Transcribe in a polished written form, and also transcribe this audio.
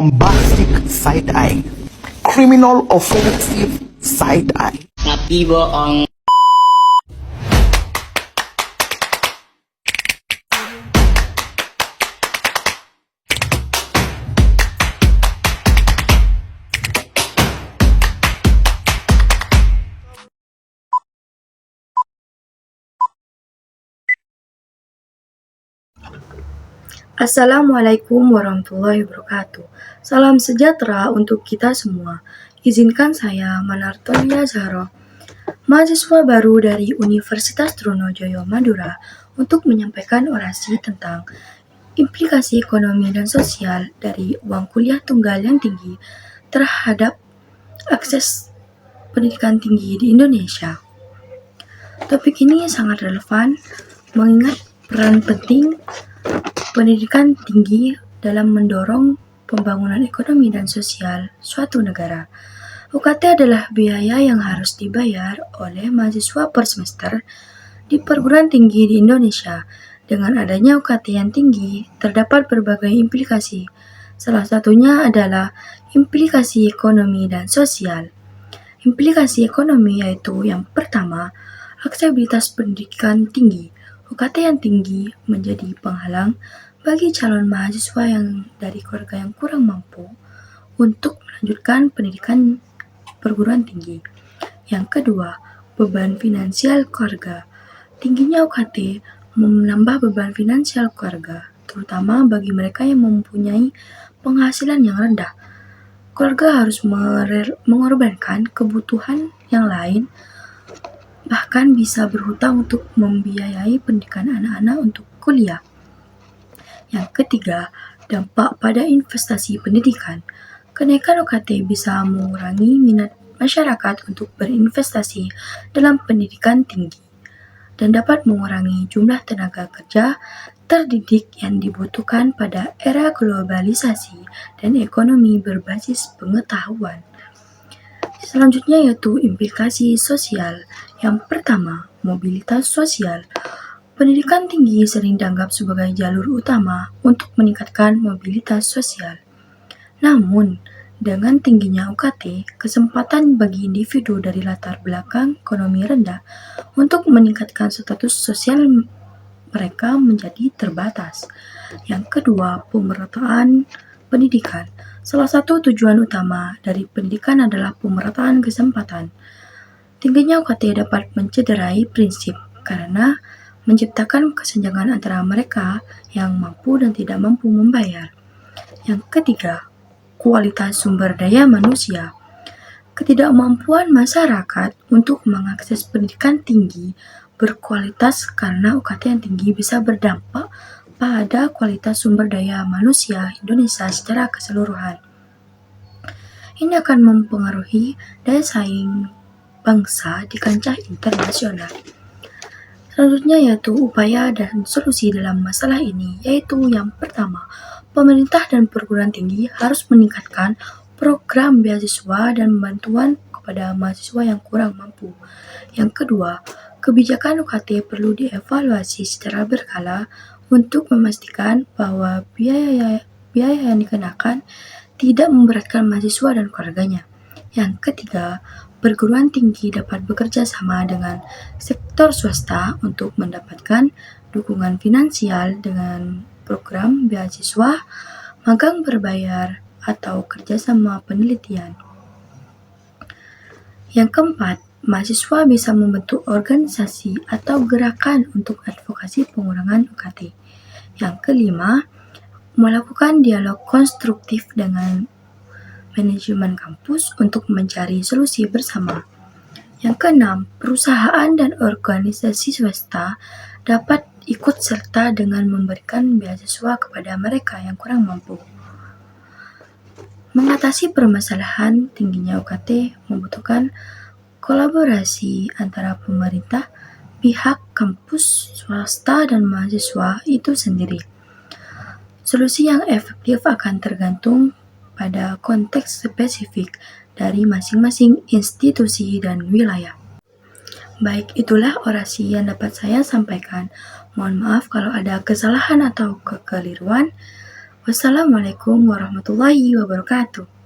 bombastic side eye, criminal offensive side eye. Tapi bohong. Assalamualaikum warahmatullahi wabarakatuh. Salam sejahtera untuk kita semua. Izinkan saya, Manartolia Zahro, mahasiswa baru dari Universitas Trunojoyo Madura, untuk menyampaikan orasi tentang implikasi ekonomi dan sosial dari uang kuliah tunggal yang tinggi terhadap akses pendidikan tinggi di Indonesia. Topik ini sangat relevan mengingat peran penting pendidikan tinggi dalam mendorong pembangunan ekonomi dan sosial suatu negara. UKT adalah biaya yang harus dibayar oleh mahasiswa per semester di perguruan tinggi di Indonesia. Dengan adanya UKT yang tinggi, terdapat berbagai implikasi. Salah satunya adalah implikasi ekonomi dan sosial. Implikasi ekonomi yaitu yang pertama, aksesibilitas pendidikan tinggi. UKT yang tinggi menjadi penghalang bagi calon mahasiswa yang dari keluarga yang kurang mampu untuk melanjutkan pendidikan perguruan tinggi. Yang kedua, beban finansial keluarga. Tingginya UKT menambah beban finansial keluarga, terutama bagi mereka yang mempunyai penghasilan yang rendah. Keluarga harus mengorbankan kebutuhan yang lain, bahkan bisa berhutang untuk membiayai pendidikan anak-anak untuk kuliah. Yang ketiga, dampak pada investasi pendidikan. Kenaikan UKT bisa mengurangi minat masyarakat untuk berinvestasi dalam pendidikan tinggi dan dapat mengurangi jumlah tenaga kerja terdidik yang dibutuhkan pada era globalisasi dan ekonomi berbasis pengetahuan. Selanjutnya yaitu implikasi sosial. Yang pertama, mobilitas sosial. Pendidikan tinggi sering dianggap sebagai jalur utama untuk meningkatkan mobilitas sosial. Namun, dengan tingginya UKT, kesempatan bagi individu dari latar belakang ekonomi rendah untuk meningkatkan status sosial mereka menjadi terbatas. Yang kedua, pemerataan pendidikan. Salah satu tujuan utama dari pendidikan adalah pemerataan kesempatan. Tingginya UKT dapat mencederai prinsip karena menciptakan kesenjangan antara mereka yang mampu dan tidak mampu membayar. Yang ketiga, kualitas sumber daya manusia. Ketidakmampuan masyarakat untuk mengakses pendidikan tinggi berkualitas karena UKT yang tinggi bisa berdampak pada kualitas sumber daya manusia Indonesia secara keseluruhan. Ini akan mempengaruhi daya saing bangsa di kancah internasional. Selanjutnya yaitu upaya dan solusi dalam masalah ini, yaitu yang pertama, pemerintah dan perguruan tinggi harus meningkatkan program beasiswa dan bantuan kepada mahasiswa yang kurang mampu. Yang kedua, kebijakan UKT perlu dievaluasi secara berkala untuk memastikan bahwa biaya yang dikenakan tidak memberatkan mahasiswa dan keluarganya. Yang ketiga, perguruan tinggi dapat bekerja sama dengan sektor swasta untuk mendapatkan dukungan finansial dengan program beasiswa, magang berbayar, atau kerjasama penelitian. Yang keempat, mahasiswa bisa membentuk organisasi atau gerakan untuk advokasi pengurangan UKT. Yang kelima, melakukan dialog konstruktif dengan manajemen kampus untuk mencari solusi bersama. Yang keenam, perusahaan dan organisasi swasta dapat ikut serta dengan memberikan beasiswa kepada mereka yang kurang mampu. Mengatasi permasalahan tingginya UKT membutuhkan kolaborasi antara pemerintah, pihak kampus, swasta, dan mahasiswa itu sendiri. Solusi yang efektif akan tergantung pada konteks spesifik dari masing-masing institusi dan wilayah. Baik, itulah orasi yang dapat saya sampaikan. Mohon maaf kalau ada kesalahan atau kekeliruan. Wassalamualaikum warahmatullahi wabarakatuh.